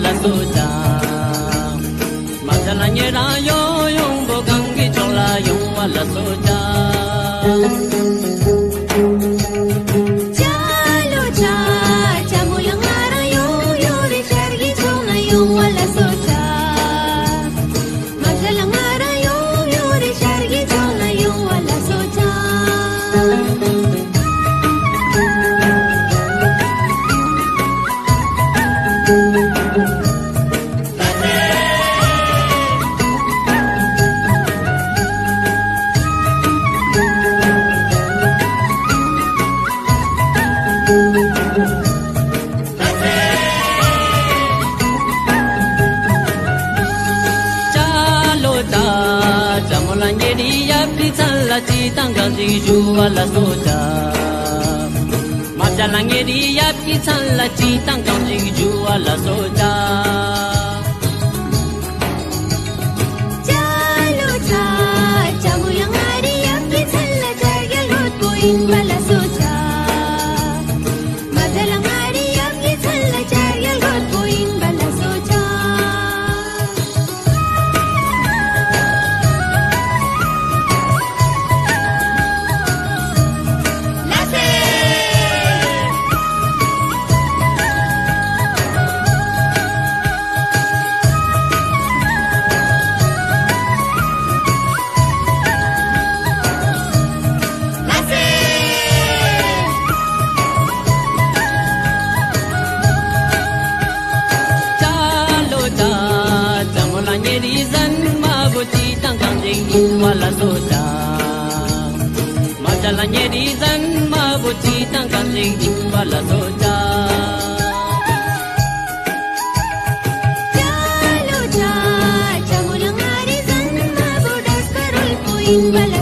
la soja Masala nyera yo yung bogang gichola yung wala soja Chalo cha chamulang arayo yuri shergi chona yung wala soja Masalang arayo yuri shergi chona yung wala soja la chi tang gang ji ju la soja ma lang ye di ya pi chan la chi tang gang ji ju la soja Chalo cha chamulang ari ya pi chan la jargal hot poin wala soja Madalang ari ya pi chan la jargal hot poin wala soja wala soja Madala nyeri zan mabuti tang kanjing wala soja Chalo cha chamulang ari zan mabudas karol poin wala